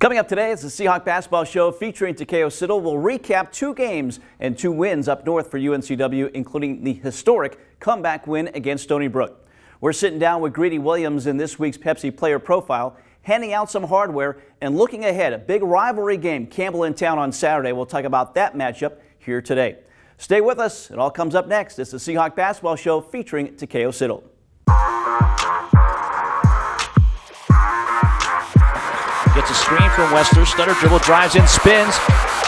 Coming up today, it's the Seahawk Basketball Show featuring Takeo Siddle. We'll recap 2 games and 2 wins up north for UNCW, including the historic comeback win against Stony Brook. We're sitting down with Greedy Williams in this week's Pepsi Player Profile, handing out some hardware and looking ahead. A big rivalry game, Campbell in town on Saturday. We'll talk about that matchup here today. Stay with us. It all comes up next. It's the Seahawk Basketball Show featuring Takeo Siddle. Gets a screen from Wester. Stutter dribble, drives in, spins.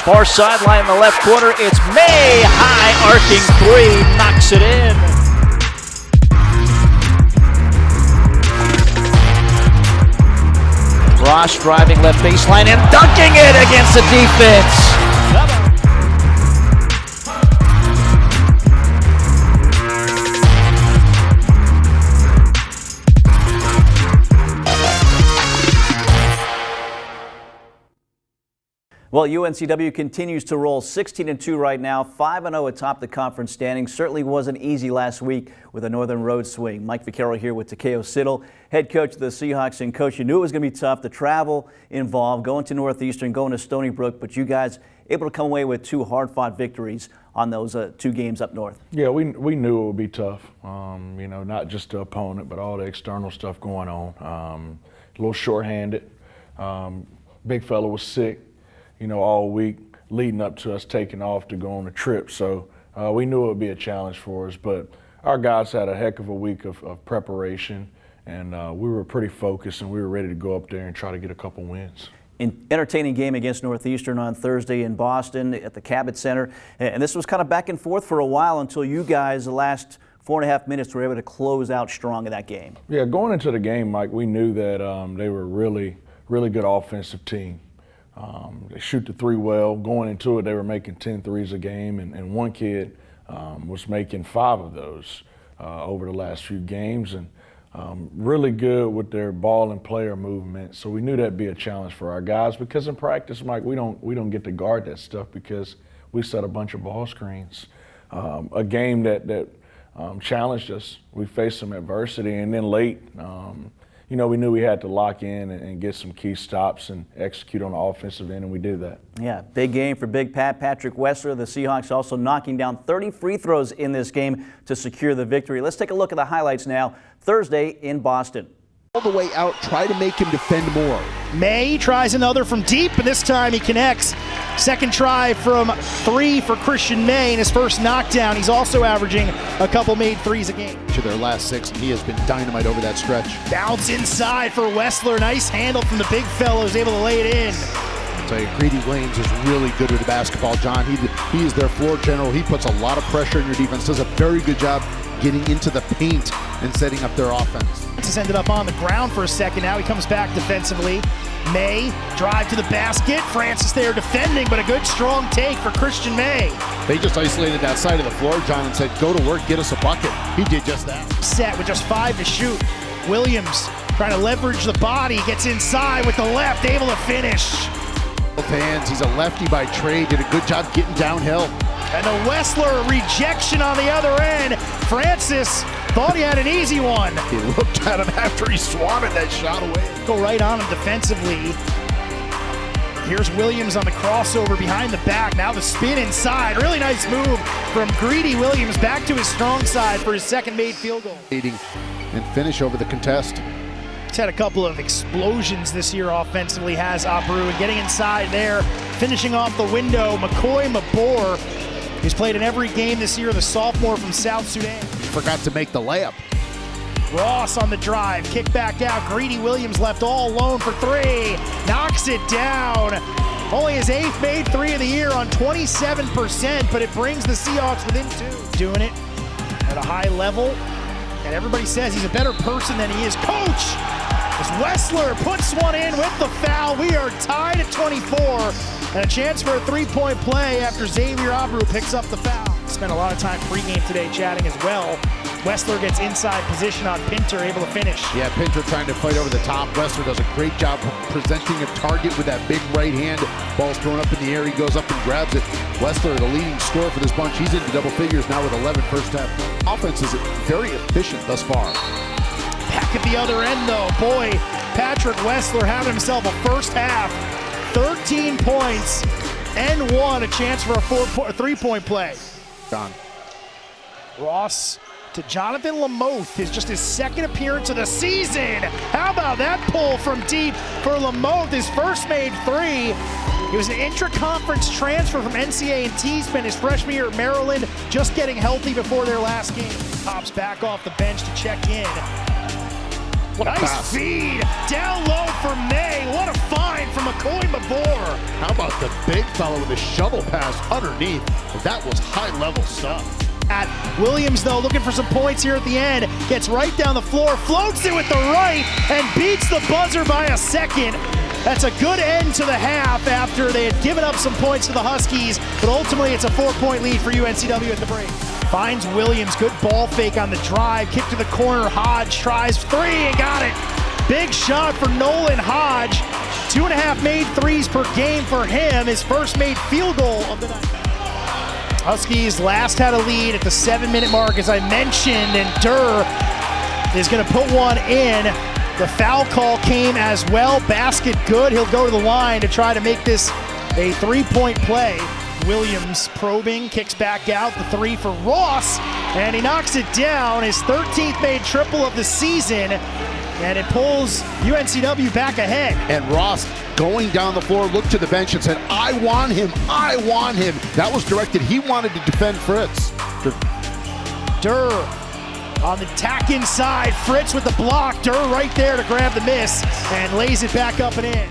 Far sideline in the left corner. It's May. High arcing 3. Knocks it in. Ross driving left baseline and dunking it against the defense. Well, UNCW continues to roll 16-2 right now, 5-0 atop the conference standings. Certainly wasn't easy last week with a Northern Road swing. Mike Vaccaro here with Takeo Siddle, head coach of the Seahawks. And coach, you knew it was going to be tough. The travel involved, going to Northeastern, going to Stony Brook, but you guys able to come away with 2 hard-fought victories on those 2 games up north. Yeah, we knew it would be tough. You know, not just the opponent, but all the external stuff going on. A little shorthanded. Big fella was sick, you know, all week leading up to us taking off to go on a trip. So we knew it would be a challenge for us, but our guys had a heck of a week of preparation, and we were pretty focused, and we were ready to go up there and try to get a couple wins. An entertaining game against Northeastern on Thursday in Boston at the Cabot Center. And this was kind of back and forth for a while until you guys, the last 4.5 minutes, were able to close out strong in that game. Yeah, going into the game, Mike, we knew that they were a really good offensive team. They shoot the 3 well. Going into it, they were making 10 threes a game, and one kid was making 5 of those over the last few games, and really good with their ball and player movement. So we knew that'd be a challenge for our guys, because in practice, Mike, we don't get to guard that stuff because we set a bunch of ball screens. A game that challenged us. We faced some adversity, and then late, you know, we knew we had to lock in and get some key stops and execute on the offensive end, and we did that. Yeah, big game for Big Pat, Patrick Wessler. The Seahawks also knocking down 30 free throws in this game to secure the victory. Let's take a look at the highlights now. Thursday in Boston. All the way out, try to make him defend more. May tries another from deep, and this time he connects. Second try from 3 for Christian May in his first knockdown. He's also averaging a couple made threes a game. To their last 6, and he has been dynamite over that stretch. Bounce inside for Wessler. Nice handle from the big fellow who's able to lay it in. I'll tell you, Greedy Williams is really good with the basketball, John. He is their floor general. He puts a lot of pressure in your defense, does a very good job getting into the paint and setting up their offense. Francis ended up on the ground for a second. Now he comes back defensively. May drive to the basket. Francis there defending, but a good strong take for Christian May. They just isolated that side of the floor, John, and said, go to work, get us a bucket. He did just that. Set with just 5 to shoot. Williams trying to leverage the body, gets inside with the left, able to finish. Both hands, he's a lefty by trade, did a good job getting downhill. And the Wessler rejection on the other end. Francis thought he had an easy one. He looked at him after he swatted that shot away. Go right on him defensively. Here's Williams on the crossover behind the back. Now the spin inside. Really nice move from Greedy Williams back to his strong side for his second made field goal. And finish over the contest. He's had a couple of explosions this year offensively, has Abreu, and getting inside there, finishing off the window. McCoy Mabor, who's played in every game this year, the sophomore from South Sudan. Forgot to make the layup. Ross on the drive, kick back out. Greedy Williams left all alone for 3. Knocks it down. Only his 8th made 3 of the year on 27%, but it brings the Seahawks within 2. Doing it at a high level, and everybody says he's a better person than he is. Coach! As Wessler puts one in with the foul, we are tied at 24, and a chance for a 3-point play after Xavier Abreu picks up the foul. Spent a lot of time pregame today chatting as well. Wessler gets inside position on Pinter, able to finish. Yeah, Pinter trying to fight over the top. Wessler does a great job presenting a target with that big right hand. Ball's thrown up in the air, he goes up and grabs it. Wessler, the leading scorer for this bunch, he's into double figures now with 11 first half. Offense is very efficient thus far. Back at the other end though, boy, Patrick Wessler having himself a first half, 13 points, and a chance for a three-point play. Done. Ross to Jonathan Lamoth, is just his second appearance of the season. How about that pull from deep for Lamoth, his first made three. He was an intra-conference transfer from NCAA, spent his freshman year at Maryland, just getting healthy before their last game. Pops back off the bench to check in. What a nice pass. feed, down low for May. What a find from McCoy Mabor. How about the big fellow with the shovel pass underneath? That was high-level stuff. At Williams, though, looking for some points here at the end. Gets right down the floor, floats it with the right, and beats the buzzer by a second. That's a good end to the half after they had given up some points to the Huskies, but ultimately it's a 4-point lead for UNCW at the break. Finds Williams, good ball fake on the drive, kick to the corner, Hodge tries three and got it. Big shot for Nolan Hodge. 2.5 made threes per game for him, his first made field goal of the night. Huskies last had a lead at the 7-minute mark, as I mentioned, and Durr is going to put one in. The foul call came as well. Basket good. He'll go to the line to try to make this a 3-point play. Williams probing, kicks back out. The three for Ross, and he knocks it down. His 13th made triple of the season, and it pulls UNCW back ahead. And Ross going down the floor, looked to the bench and said, I want him, I want him. That was directed. He wanted to defend Fritz. Durr on the tack inside. Fritz with the block. Durr right there to grab the miss and lays it back up and in.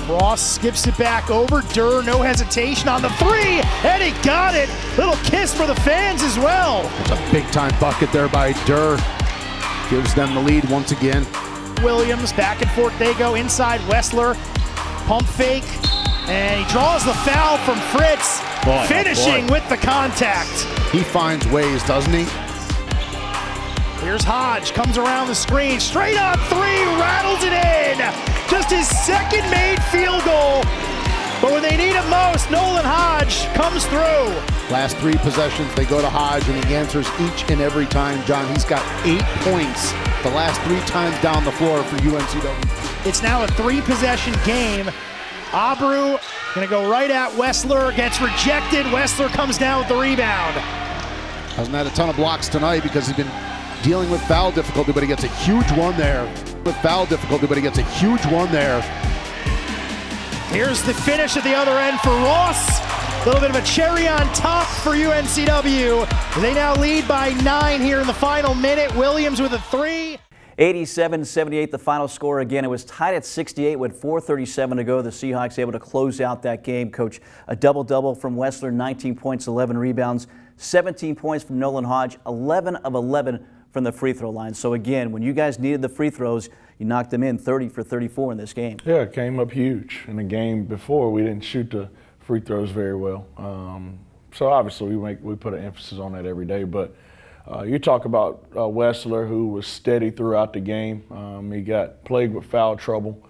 Ross skips it back over. Durr, no hesitation on the three, and he got it. Little kiss for the fans as well. It's a big-time bucket there by Durr. Gives them the lead once again. Williams, back and forth they go. Inside Wessler, pump fake, and he draws the foul from Fritz, finishing with the contact. He finds ways, doesn't he? Here's Hodge, comes around the screen, straight on three, rattles it in. Just his second made field goal, but when they need it most, Nolan Hodge comes through. Last three possessions, they go to Hodge, and he answers each and every time. John, he's got 8 points the last 3 times down the floor for UNCW. It's now a 3-possession game. Abreu gonna go right at Wessler, gets rejected. Wessler comes down with the rebound. Hasn't had a ton of blocks tonight because he's been dealing with foul difficulty, but he gets a huge one there. Here's the finish at the other end for Ross. A little bit of a cherry on top for UNCW. They now lead by 9 here in the final minute. Williams with a three. 87-78 the final score. Again, it was tied at 68 with 4:37 to go. The Seahawks able to close out that game. Coach, a double-double from Wessler, 19 points, 11 rebounds, 17 points from Nolan Hodge, 11 of 11 from the free throw line. So again, when you guys needed the free throws, you knocked them in 30 for 34 in this game. Yeah, it came up huge. In the game before, we didn't shoot the free throws very well. So obviously we put an emphasis on that every day. But you talk about Wessler, who was steady throughout the game. He got plagued with foul trouble.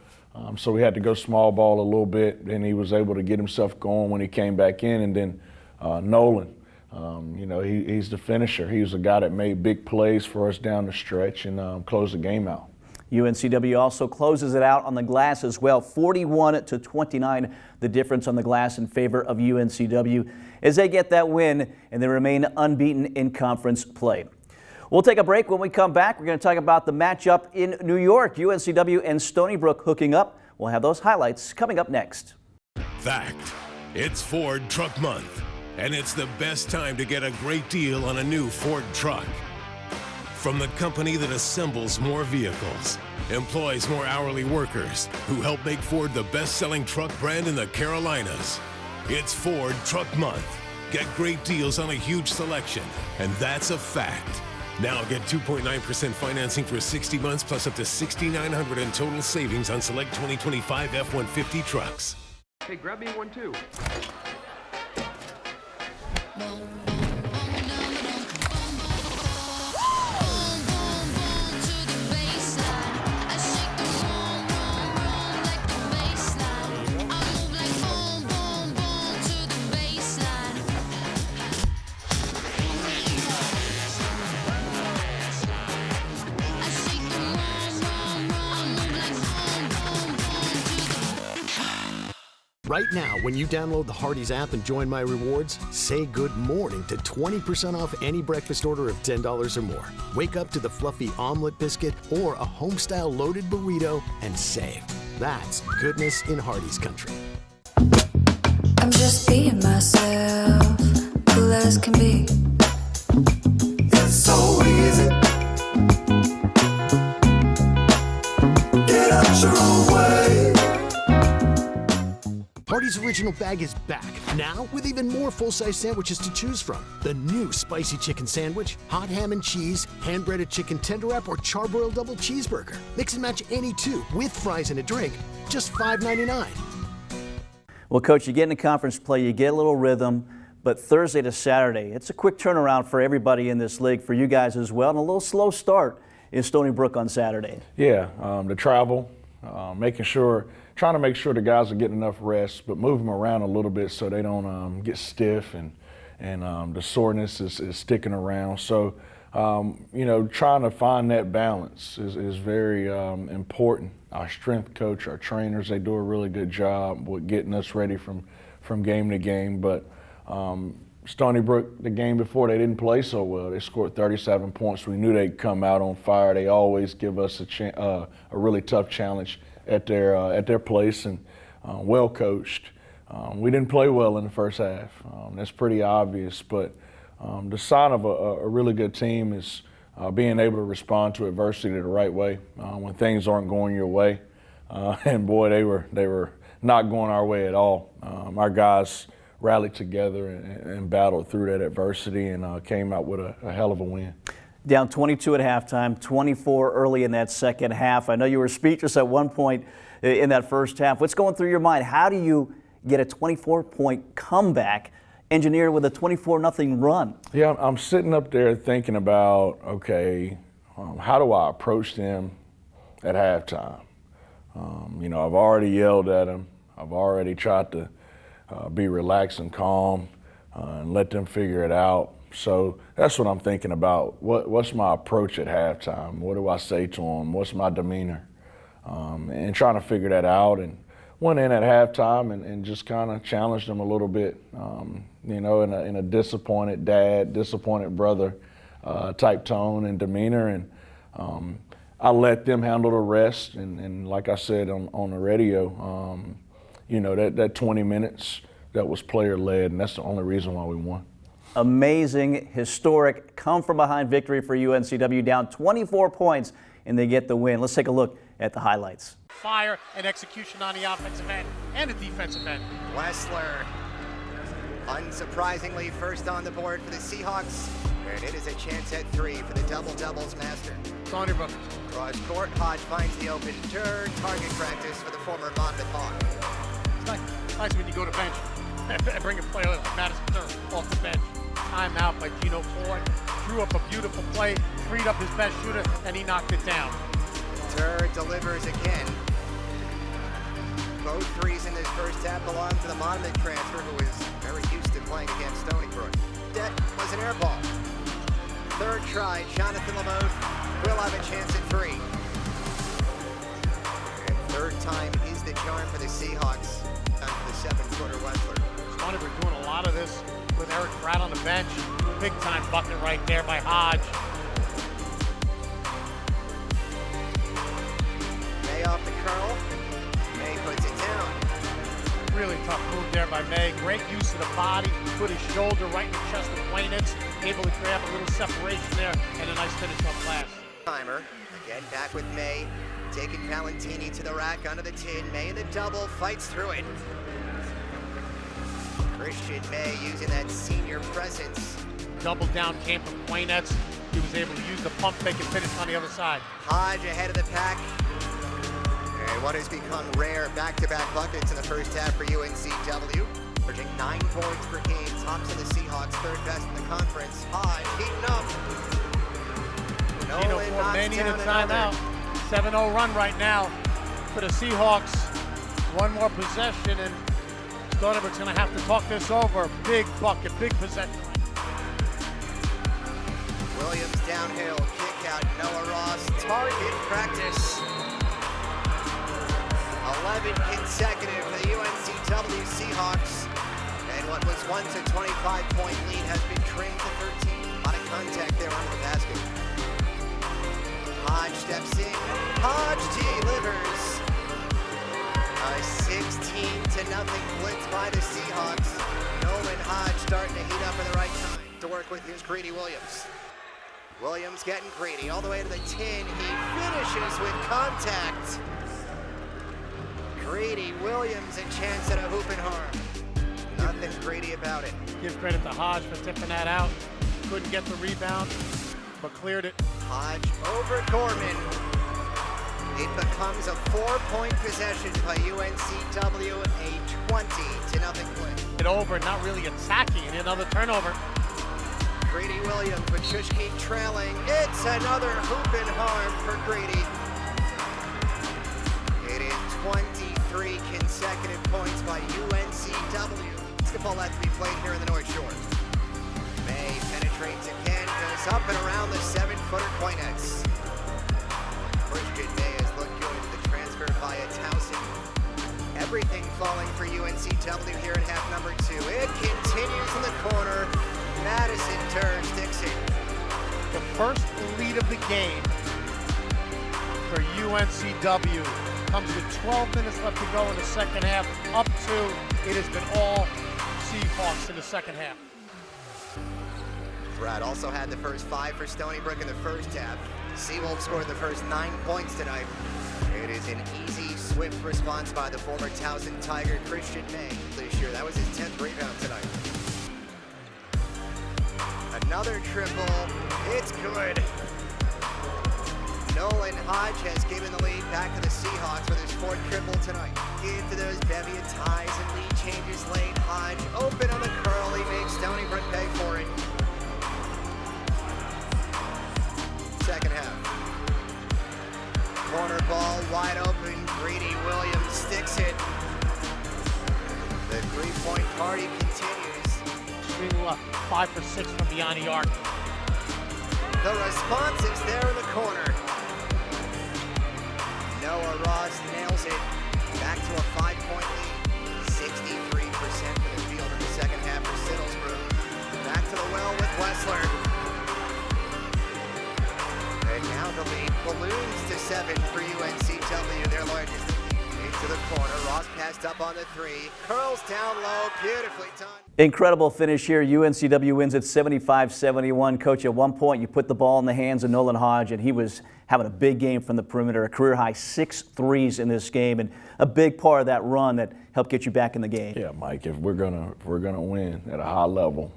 So we had to go small ball a little bit, and he was able to get himself going when he came back in. And then Nolan, you know, he's the finisher. He was a guy that made big plays for us down the stretch and closed the game out. UNCW also closes it out on the glass as well, 41-29, the difference on the glass in favor of UNCW as they get that win and they remain unbeaten in conference play. We'll take a break. When we come back, we're going to talk about the matchup in New York, UNCW and Stony Brook hooking up. We'll have those highlights coming up next. Fact, it's Ford Truck Month, and it's the best time to get a great deal on a new Ford truck. From the company that assembles more vehicles, employs more hourly workers, who help make Ford the best-selling truck brand in the Carolinas. It's Ford Truck Month. Get great deals on a huge selection, and that's a fact. Now get 2.9% financing for 60 months plus up to $6,900 in total savings on select 2025 F-150 trucks. Hey, grab me one too. Right now, when you download the Hardee's app and join My Rewards, say good morning to 20% off any breakfast order of $10 or more. Wake up to the fluffy omelet biscuit or a home-style loaded burrito and save. That's goodness in Hardee's country. I'm just being myself, cool as can be. It's so easy. Get out your own way. Hardee's Original Bag is back, now with even more full-size sandwiches to choose from. The new Spicy Chicken Sandwich, Hot Ham and Cheese, Hand-Breaded Chicken Tender Wrap, or Charbroiled Double Cheeseburger. Mix and match any two, with fries and a drink, just $5.99. Well, Coach, you get into conference play, you get a little rhythm, but Thursday to Saturday, it's a quick turnaround for everybody in this league, for you guys as well, and a little slow start in Stony Brook on Saturday. Yeah, the travel, trying to make sure the guys are getting enough rest, but move them around a little bit so they don't get stiff and the soreness is sticking around. So, trying to find that balance is very important. Our strength coach, our trainers, they do a really good job with getting us ready from game to game. But Stony Brook, the game before, they didn't play so well. They scored 37 points. We knew they'd come out on fire. They always give us a really tough challenge at their place, and well coached. We didn't play well in the first half. That's pretty obvious, but the sign of a really good team is being able to respond to adversity the right way when things aren't going your way. And boy, they were not going our way at all. Our guys rallied together and battled through that adversity and came out with a hell of a win. Down 22 at halftime, 24 early in that second half. I know you were speechless at one point in that first half. What's going through your mind? How do you get a 24-point comeback engineered with a 24-0 run? Yeah, I'm sitting up there thinking about, okay, how do I approach them at halftime? I've already yelled at them. I've already tried to be relaxed and calm and let them figure it out. So that's what I'm thinking about. What's my approach at halftime? What do I say to them? What's my demeanor? And trying to figure that out. And went in at halftime and just kind of challenged them a little bit, in a disappointed dad, disappointed brother type tone and demeanor. And I let them handle the rest. And like I said on the radio, that 20 minutes, that was player-led, and that's the only reason why we won. Amazing, historic, come-from-behind victory for UNCW, down 24 points, and they get the win. Let's take a look at the highlights. Fire and execution on the offensive end and the defensive end. Wessler, unsurprisingly, first on the board for the Seahawks, and it is a chance at 3 for the double-doubles master. Stony Brook. Cross court, Hodge finds the open turn. Target practice for the former Monmouth Hawk. It's nice when you go to bench and bring a player like Madison Turner off the bench. Timeout by Gino Ford. Drew up a beautiful play, freed up his best shooter, and he knocked it down. Turner delivers again. Both threes in this first half belong to the Monmouth transfer, who is very used to playing against Stony Brook. That was an air ball. Third try, Jonathan Lamoth will have a chance at 3. And third time is the charm for the Seahawks on the 7-footer Wessler. Stony Brook doing a lot of this with Eric Pratt on the bench. Big time bucket right there by Hodge. May off the curl. May puts it down. Really tough move there by May. Great use of the body. Put his shoulder right in the chest of Waynitz. Able to create a little separation there and a nice finish on glass. Timer. Again back with May. Taking Valentini to the rack under the tin. May in the double. Fights through it. Christian May using that senior presence. Double down came from Waynitz. He was able to use the pump fake and finish on the other side. Hodge ahead of the pack. And what has become rare, back-to-back buckets in the first half for UNCW. Averaging 9 points per game, tops of the Seahawks, third best in the conference. Hodge heating up. Gino Ford may need a timeout. 7-0 run right now for the Seahawks. One more possession, and Stony Brook's going to have to talk this over. Big bucket, big possession. Williams downhill, kick out, Noah Ross, target practice. 11 consecutive for the UNCW Seahawks once a 25-point lead has been trimmed to 13. A lot of contact there under the basket. Hodge steps in. Hodge delivers. A 16-0 blitz by the Seahawks. Nolan Hodge starting to heat up at the right time to work with his Greedy Williams. Williams getting greedy all the way to the 10. He finishes with contact. Greedy Williams a chance at a hoop and harm. Nothing greedy about it. Give credit to Hodge for tipping that out. Couldn't get the rebound, but cleared it. Hodge over Gorman. It becomes a 4-point possession by UNCW, a 20-0 win. It over, not really attacking, and another turnover. Greedy Williams with Shushki trailing. It's another hoop and harm for Greedy. It is 23 consecutive points by UNCW. Basketball has to be played here in the North Shore. May penetrates again, goes up and around the 7-footer Coinets. Christian May has looked good. The transfer via Towson. Everything falling for UNCW here in half number 2. It continues in the corner. Madison turns Dixon. The first lead of the game for UNCW comes with 12 minutes left to go in the second half. Up to, it has been all Seahawks in the second half. Brad also had the first 5 for Stony Brook in the first half. Seawolves scored the first 9 points tonight. It is an easy, swift response by the former Towson Tiger, Christian May, this year. That was his 10th rebound tonight. Another triple. It's good. Nolan Hodge has given the lead back to the Seahawks with his 4th triple tonight. Into those bevy of ties and lead changes late. Hodge open on the curl. He makes Stony Brook pay for it. Second half. Corner ball wide open. Greedy Williams sticks it. The 3-point party continues. Shooting left, 5 for 6 from beyond the arc. The response is there in the corner. Noah Ross nails it. Back to a 5-point lead. 63% for the field in the second half for Siddlesbrook. Back to the well with Wessler. And now the lead balloons to 7 for UNCW, their largest. Into the corner. Ross passed up on the 3. Curls down low. Beautifully done. Incredible finish here. UNCW wins at 75-71. Coach, at one point you put the ball in the hands of Nolan Hodge, and he was having a big game from the perimeter. A career-high 6 threes in this game, and a big part of that run that helped get you back in the game. Yeah, Mike, if we're gonna win at a high level,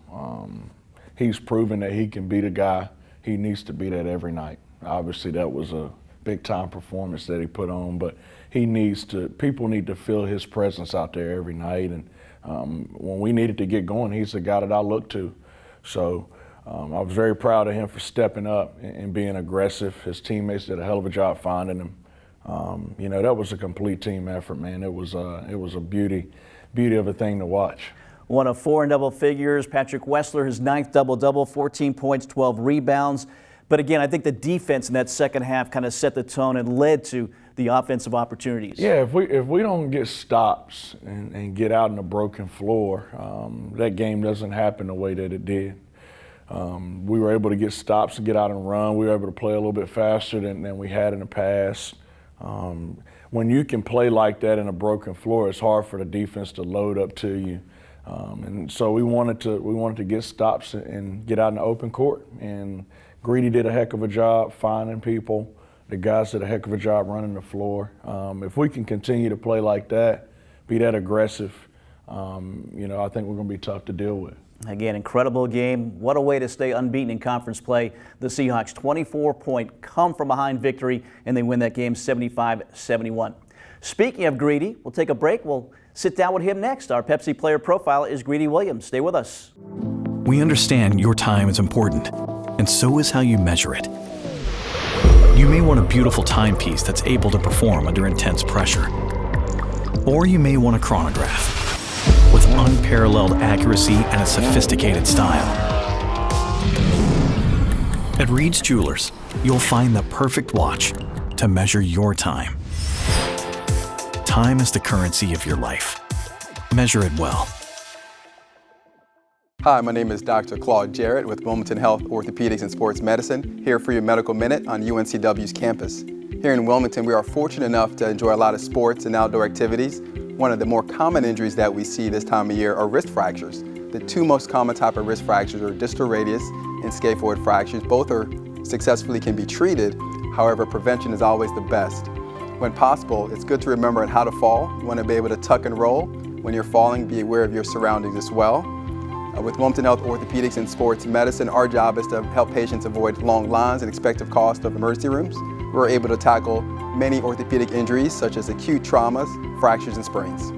he's proven that he can be the guy. He needs to be that every night. Obviously, that was a big-time performance that he put on, but people need to feel his presence out there every night. And when we needed to get going, he's the guy that I look to. So I was very proud of him for stepping up and being aggressive. His teammates did a hell of a job finding him. That was a complete team effort, man. It was a beauty of a thing to watch. 1 of 4 in double figures. Patrick Wessler, his 9th double-double, 14 points, 12 rebounds. But again, I think the defense in that second half kind of set the tone and led to the offensive opportunities. Yeah, if we don't get stops and get out on a broken floor, that game doesn't happen the way that it did. We were able to get stops and get out and run. We were able to play a little bit faster than we had in the past. When you can play like that in a broken floor, it's hard for the defense to load up to you. And so we wanted to get stops and get out in the open court. And Greedy did a heck of a job finding people. The guys did a heck of a job running the floor. If we can continue to play like that, be that aggressive, I think we're going to be tough to deal with. Again, incredible game. What a way to stay unbeaten in conference play. The Seahawks 24-point come-from-behind victory, and they win that game 75-71. Speaking of Greedy, we'll take a break. We'll sit down with him next. Our Pepsi player profile is Greedy Williams. Stay with us. We understand your time is important, and so is how you measure it. You may want a beautiful timepiece that's able to perform under intense pressure. Or you may want a chronograph with unparalleled accuracy and a sophisticated style. At Reed's Jewelers, you'll find the perfect watch to measure your time. Time is the currency of your life. Measure it well. Hi, my name is Dr. Claude Jarrett with Wilmington Health Orthopedics and Sports Medicine, here for your Medical Minute on UNCW's campus. Here in Wilmington, we are fortunate enough to enjoy a lot of sports and outdoor activities. One of the more common injuries that we see this time of year are wrist fractures. The two most common type of wrist fractures are distal radius and scaphoid fractures. Both are successfully can be treated. However, prevention is always the best. When possible, it's good to remember how to fall. You want to be able to tuck and roll. When you're falling, be aware of your surroundings as well. With Wilmington Health Orthopedics and Sports Medicine, our job is to help patients avoid long lines and expected cost of emergency rooms. We're able to tackle many orthopedic injuries such as acute traumas, fractures, and sprains.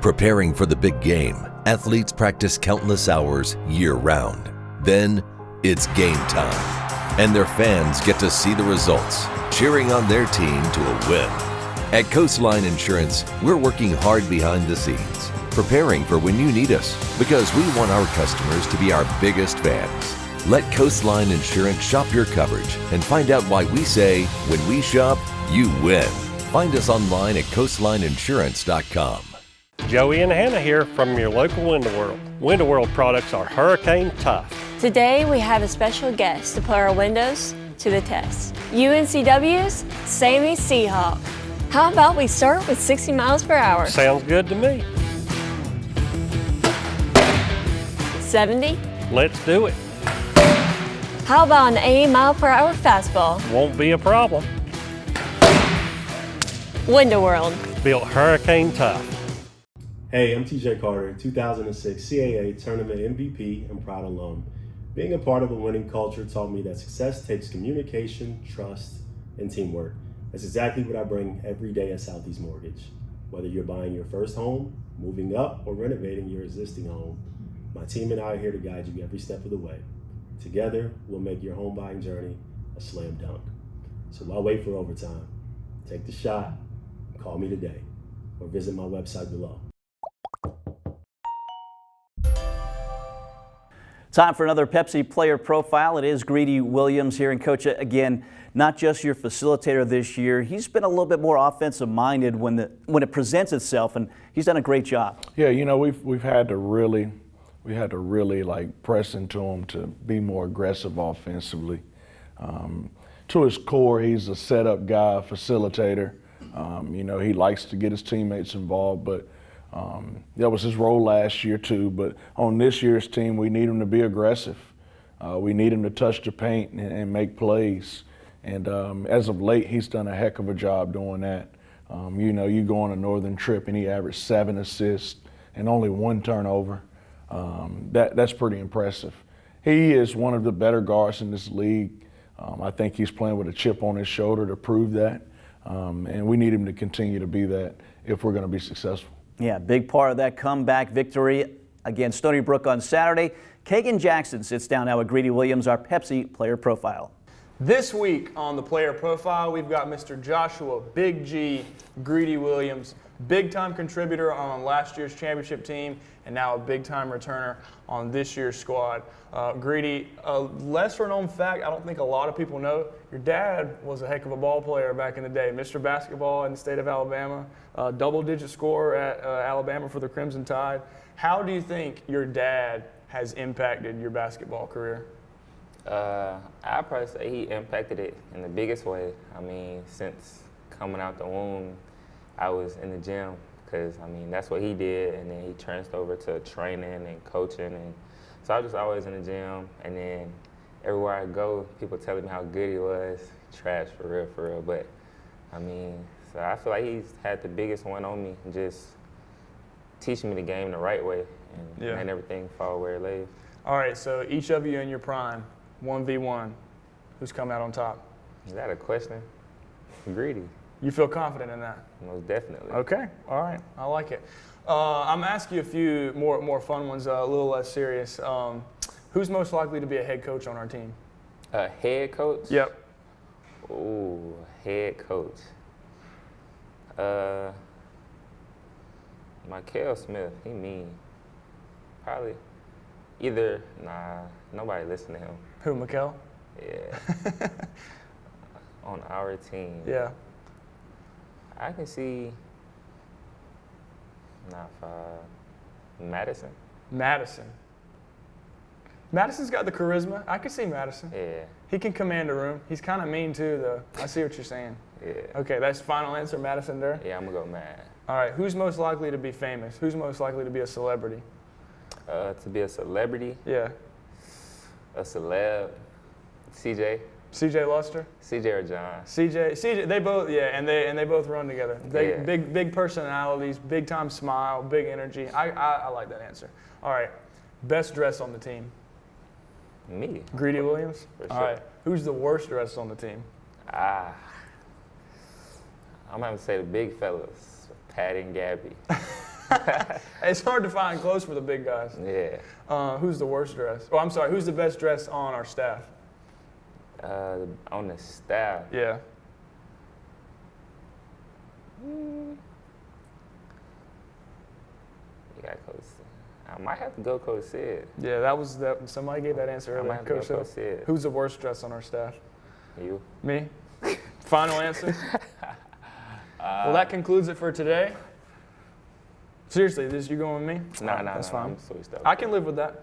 Preparing for the big game, athletes practice countless hours year-round. Then, it's game time, and their fans get to see the results, cheering on their team to a win. At Coastline Insurance, we're working hard behind the scenes, preparing for when you need us, because we want our customers to be our biggest fans. Let Coastline Insurance shop your coverage and find out why we say, when we shop, you win. Find us online at coastlineinsurance.com. Joey and Hannah here from your local Window World. Window World products are hurricane tough. Today we have a special guest to put our windows to the test. UNCW's Sammy Seahawk. How about we start with 60 miles per hour? Sounds good to me. 70? Let's do it. How about an 80 mile per hour fastball? Won't be a problem. Window World. Built hurricane tough. Hey, I'm TJ Carter, 2006 CAA Tournament MVP and proud alum. Being a part of a winning culture taught me that success takes communication, trust, and teamwork. That's exactly what I bring every day at Southeast Mortgage. Whether you're buying your first home, moving up, or renovating your existing home, my team and I are here to guide you every step of the way. Together, we'll make your home buying journey a slam dunk. So why wait for overtime? Take the shot, call me today, or visit my website below. Time for another Pepsi player profile. It is Greedy Williams here. And Coach, again, not just your facilitator this year. He's been a little bit more offensive minded when it presents itself, and he's done a great job. Yeah, you know, we've had to really like press into him to be more aggressive offensively. To his core, he's a setup guy, facilitator. You know, he likes to get his teammates involved, but that was his role last year too. But on this year's team, we need him to be aggressive. We need him to touch the paint and make plays. And as of late, he's done a heck of a job doing that. You know, you go on a northern trip and he averaged 7 assists and only 1 turnover. That's pretty impressive. He is one of the better guards in this league. I think he's playing with a chip on his shoulder to prove that. And we need him to continue to be that if we're going to be successful. Yeah, big part of that comeback victory against Stony Brook on Saturday. Kagan Jackson sits down now with Greedy Williams, our Pepsi player profile. This week on the player profile, we've got Mr. Joshua Big G Greedy Williams, big-time contributor on last year's championship team and now a big-time returner on this year's squad. Greedy, a lesser-known fact I don't think a lot of people know, your dad was a heck of a ball player back in the day, Mr. Basketball in the state of Alabama, double-digit scorer at Alabama for the Crimson Tide. How do you think your dad has impacted your basketball career? I'd probably say he impacted it in the biggest way. I mean, since coming out the womb, I was in the gym because, I mean, that's what he did, and then he transferred over to training and coaching, and so I was just always in the gym, and then everywhere I go, people telling me how good he was. Trash, for real, but, I mean, so I feel like he's had the biggest one on me, just teaching me the game the right way, and letting everything fall where it lays. All right, so each of you in your prime, 1v1, who's come out on top? Is that a question? Greedy. You feel confident in that? Most definitely. Okay, all right, I like it. I'm asking you a few more fun ones, a little less serious. Who's most likely to be a head coach on our team? A head coach? Yep. Ooh, head coach. Michael Smith, he mean. Probably either, nobody listen to him. Who, Mikel? Yeah. On our team. Yeah. I can see Madison. Madison's got the charisma. I can see Madison. Yeah. He can command a room. He's kind of mean too, though. I see what you're saying. Yeah. Okay, that's final answer, Madison there? Yeah, I'm gonna go Mad. All right, who's most likely to be famous? Who's most likely to be a celebrity? To be a celebrity? Yeah. A celeb? CJ. CJ Luster? CJ or John? CJ, they both, yeah, and they both run together. They big personalities, big time smile, big energy. I like that answer. All right, best dress on the team? Me. Greedy Williams? For sure. All right, who's the worst dressed on the team? I'm gonna have to say the big fellas, Patty and Gabby. It's hard to find clothes for the big guys. Yeah. Who's the worst dressed? Oh, I'm sorry, who's the best dressed on our staff? On the staff? Yeah. You got Coach Sid. I might have to go Coach Sid. Yeah, somebody gave that answer earlier. Coach Sid. Who's the worst dressed on our staff? You. Me? Final answer? Well, that concludes it for today. Seriously, you going with me? No, that's fine. I'm so stuck. I can live with that.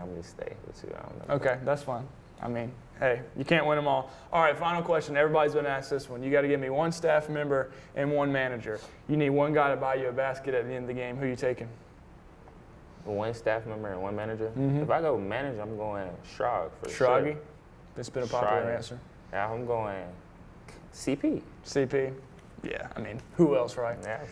I'm gonna stay with you. I don't know. Okay, that's fine. I mean, hey, you can't win them all. All right, final question. Everybody's been asked this one. You got to give me one staff member and one manager. You need one guy to buy you a basket at the end of the game. Who you taking? One staff member and one manager? Mm-hmm. If I go manager, I'm going Shrog for Shroggy? sure. That's been a popular answer. Yeah, I'm going CP. CP? Yeah, I mean, who else, right? Yeah.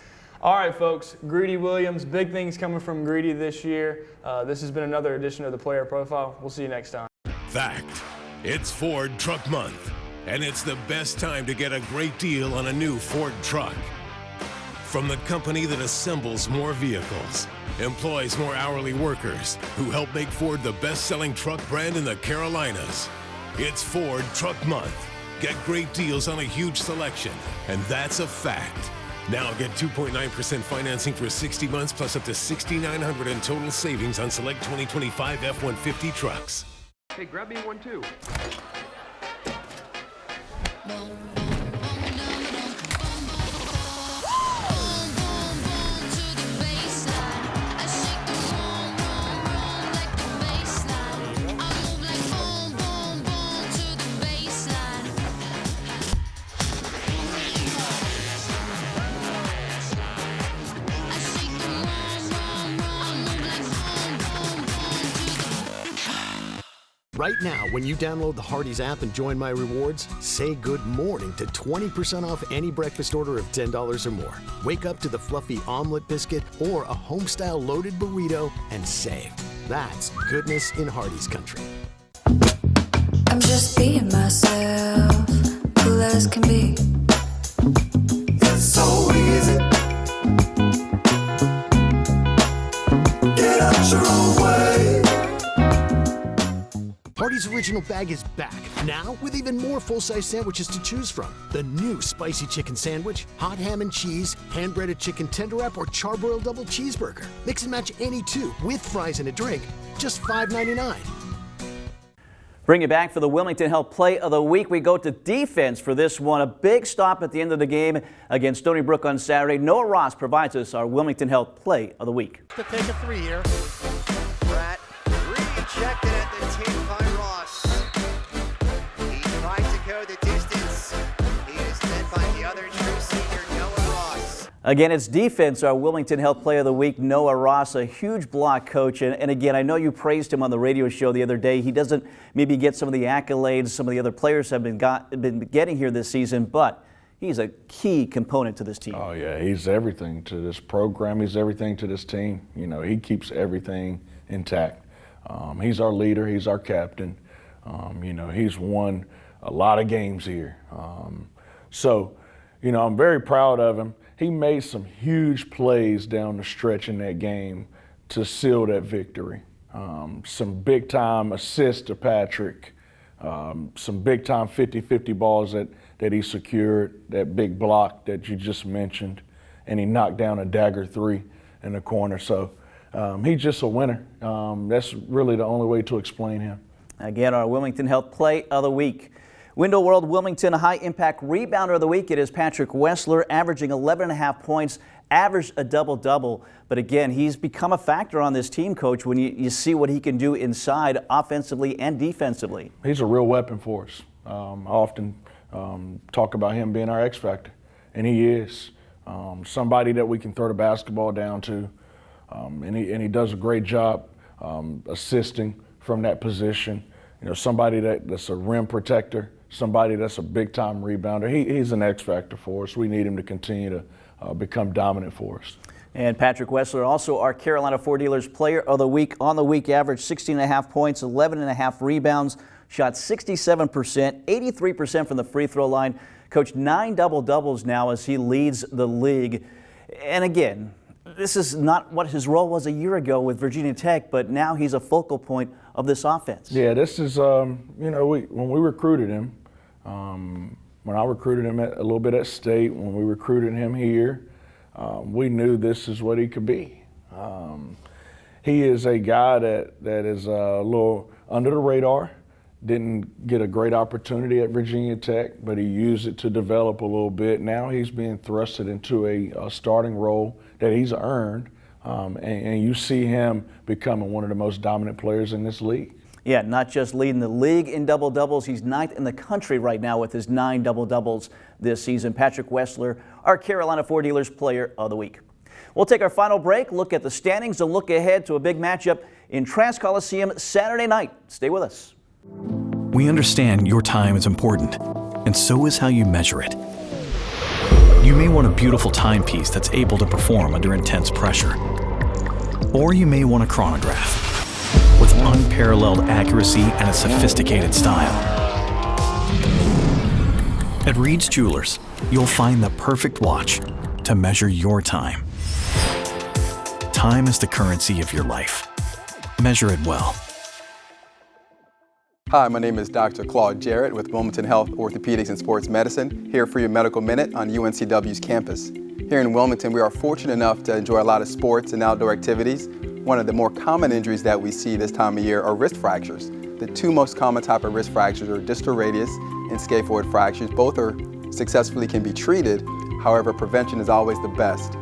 All right, folks, Greedy Williams, big things coming from Greedy this year. This has been another edition of the Player Profile. We'll see you next time. Fact, it's Ford Truck Month, and it's the best time to get a great deal on a new Ford truck. From the company that assembles more vehicles, employs more hourly workers, who help make Ford the best-selling truck brand in the Carolinas. It's Ford Truck Month. Get great deals on a huge selection, and that's a fact. Now get 2.9% financing for 60 months plus up to $6,900 in total savings on select 2025 F-150 trucks. Hey, grab me one too. Right now, when you download the Hardee's app and join My Rewards, say good morning to 20% off any breakfast order of $10 or more. Wake up to the fluffy omelet biscuit or a home-style loaded burrito and save. That's goodness in Hardee's country. I'm just being myself, cool as can be. It's so easy. Get out your own way. Hardee's Original Bag is back, now with even more full-size sandwiches to choose from. The new spicy chicken sandwich, hot ham and cheese, hand-breaded chicken tender wrap, or charbroiled double cheeseburger. Mix and match any two with fries and a drink, just $5.99. Bring it back for the Wilmington Health Play of the Week. We go to defense for this one. A big stop at the end of the game against Stony Brook on Saturday. Noah Ross provides us our Wilmington Health Play of the Week. To take a three here. Pratt rejected at the 10 by Ross. He tried to go the distance. He is met by the other true senior, Noah Ross. Again, it's defense, our Wilmington Health Play of the Week. Noah Ross, a huge block coach. And again, I know you praised him on the radio show the other day. He doesn't maybe get some of the accolades some of the other players have been getting here this season, but he's a key component to this team. Oh, yeah, he's everything to this program. He's everything to this team. You know, he keeps everything intact. He's our leader. He's our captain. You know, he's won a lot of games here. So, you know, I'm very proud of him. He made some huge plays down the stretch in that game to seal that victory. Some big-time assists to Patrick, some big-time 50-50 balls that he secured, that big block that you just mentioned, and he knocked down a dagger three in the corner. So he's just a winner. That's really the only way to explain him. Again, our Wilmington Health Play of the Week. Window World Wilmington High Impact Rebounder of the Week. It is Patrick Wessler, averaging 11.5 points, averaged a double-double. But again, he's become a factor on this team, Coach, when you see what he can do inside offensively and defensively. He's a real weapon for us. I often talk about him being our X factor, and he is. Somebody that we can throw the basketball down to, and he does a great job assisting from that position. You know, somebody that's a rim protector, somebody that's a big-time rebounder. He's an X factor for us. We need him to continue to become dominant for us. And Patrick Wessler, also our Carolina Ford Dealers Player of the Week. On the week, averaged 16.5 points, 11.5 rebounds, shot 67%, 83% from the free throw line. Coach, 9 double-doubles now as he leads the league. And again, this is not what his role was a year ago with Virginia Tech, but now he's a focal point of this offense. Yeah, this is, you know, when we recruited him, when I recruited him a little bit at State, when we recruited him here, we knew this is what he could be. He is a guy that is a little under the radar, didn't get a great opportunity at Virginia Tech, but he used it to develop a little bit. Now he's being thrusted into a starting role that he's earned, and you see him becoming one of the most dominant players in this league. Yeah, not just leading the league in double-doubles, he's 9th in the country right now with his 9 double-doubles this season. Patrick Wessler, our Carolina Ford Dealers Player of the Week. We'll take our final break, look at the standings, and look ahead to a big matchup in Trask Coliseum Saturday night. Stay with us. We understand your time is important, and so is how you measure it. You may want a beautiful timepiece that's able to perform under intense pressure. Or you may want a chronograph with unparalleled accuracy and a sophisticated style. At Reed's Jewelers, you'll find the perfect watch to measure your time. Time is the currency of your life. Measure it well. Hi, my name is Dr. Claude Jarrett with Wilmington Health Orthopedics and Sports Medicine, here for your Medical Minute on UNCW's campus. Here in Wilmington, we are fortunate enough to enjoy a lot of sports and outdoor activities. One of the more common injuries that we see this time of year are wrist fractures. The 2 most common type of wrist fractures are distal radius and scaphoid fractures. Both successfully can be treated. However, prevention is always the best.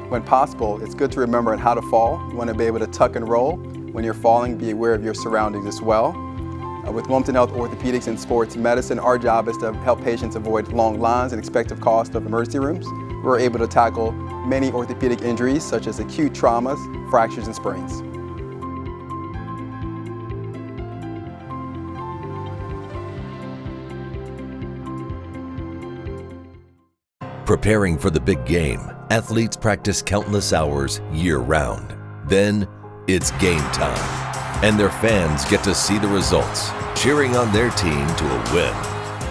When possible, it's good to remember how to fall. You want to be able to tuck and roll. When you're falling, be aware of your surroundings as well. With Wilmington Health Orthopedics and Sports Medicine, our job is to help patients avoid long lines and expected cost of emergency rooms. We're able to tackle many orthopedic injuries such as acute traumas, fractures, and sprains. Preparing for the big game, athletes practice countless hours year-round. Then, it's game time. And their fans get to see the results, cheering on their team to a win.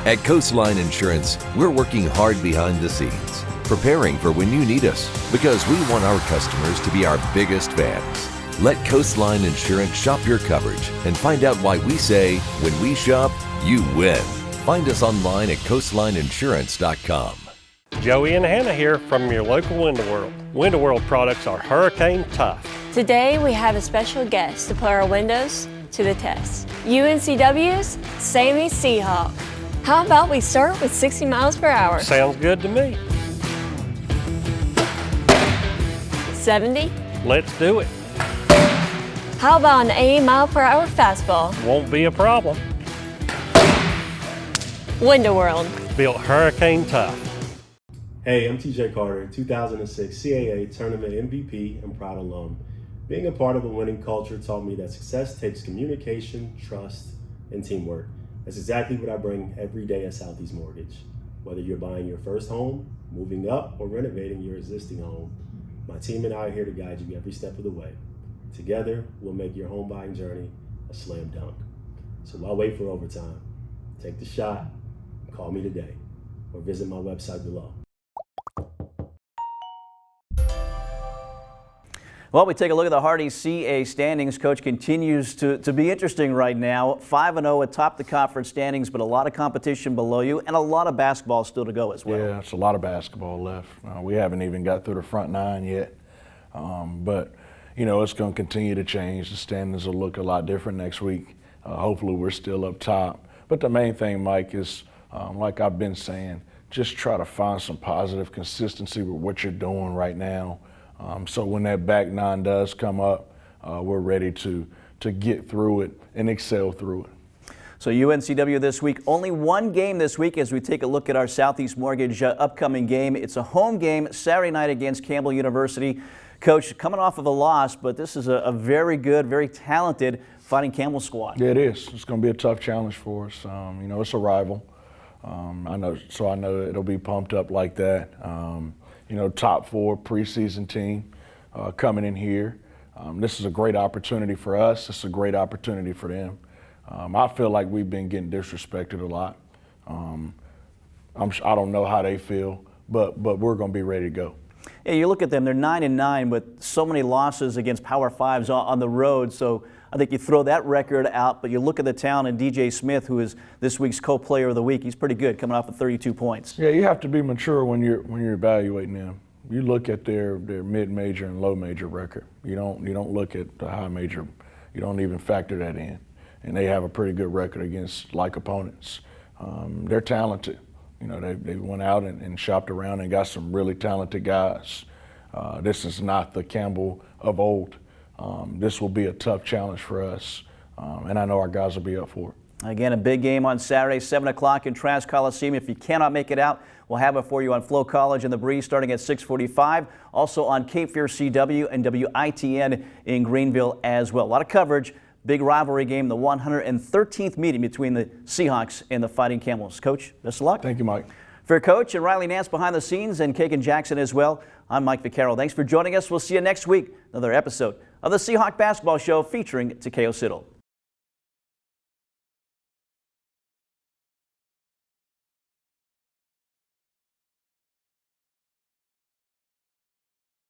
At Coastline Insurance, we're working hard behind the scenes, preparing for when you need us, because we want our customers to be our biggest fans. Let Coastline Insurance shop your coverage and find out why we say, when we shop, you win. Find us online at coastlineinsurance.com. Joey and Hannah here from your local Window World. Window World products are hurricane tough. Today we have a special guest to put our windows to the test. UNCW's Sammy Seahawk. How about we start with 60 miles per hour? Sounds good to me. 70? Let's do it. How about an 80 mile per hour fastball? Won't be a problem. Window World. Built hurricane tough. Hey, I'm TJ Carter, 2006 CAA Tournament MVP and proud alum. Being a part of a winning culture taught me that success takes communication, trust, and teamwork. That's exactly what I bring every day at Southeast Mortgage. Whether you're buying your first home, moving up, or renovating your existing home, my team and I are here to guide you every step of the way. Together, we'll make your home buying journey a slam dunk. So why wait for overtime? Take the shot, call me today, or visit my website below. Well, we take a look at the Hardy CA standings. Coach, continues to be interesting right now. 5-0 atop the conference standings, but a lot of competition below you and a lot of basketball still to go as well. Yeah, it's a lot of basketball left. We haven't even got through the front 9 yet. But, you know, it's going to continue to change. The standings will look a lot different next week. Hopefully we're still up top. But the main thing, Mike, is like I've been saying, just try to find some positive consistency with what you're doing right now. So when that back nine does come up, we're ready to get through it and excel through it. So UNCW this week, only one game this week as we take a look at our Southeast Mortgage upcoming game. It's a home game Saturday night against Campbell University. Coach, coming off of a loss, but this is a very good, very talented Fighting Campbell squad. Yeah, it is. It's going to be a tough challenge for us. You know, it's a rival. I know it'll be pumped up like that. You know, top 4 preseason team coming in here. This is a great opportunity for us. It's a great opportunity for them. I feel like we've been getting disrespected a lot. I don't know how they feel, but we're going to be ready to go. Yeah, you look at them, they're 9-9 with so many losses against Power 5s on the road. So I think you throw that record out, but you look at the talent and DJ Smith, who is this week's co-player of the week. He's pretty good, coming off with 32 points. Yeah, you have to be mature when you're evaluating them. You look at their mid-major and low-major record. You don't look at the high major. You don't even factor that in. And they have a pretty good record against like opponents. They're talented. You know, they went out and shopped around and got some really talented guys. This is not the Campbell of old. This will be a tough challenge for us, and I know our guys will be up for it. Again, a big game on Saturday, 7 o'clock in Trask Coliseum. If you cannot make it out, we'll have it for you on Flow College and the Breeze starting at 6:45. Also on Cape Fear CW and WITN in Greenville as well. A lot of coverage. Big rivalry game, the 113th meeting between the Seahawks and the Fighting Camels. Coach, best of luck. Thank you, Mike. For Coach and Riley Nance behind the scenes and Kagan Jackson as well, I'm Mike Vaccaro. Thanks for joining us. We'll see you next week. Another episode of the Seahawk Basketball Show featuring Takeo Siddle.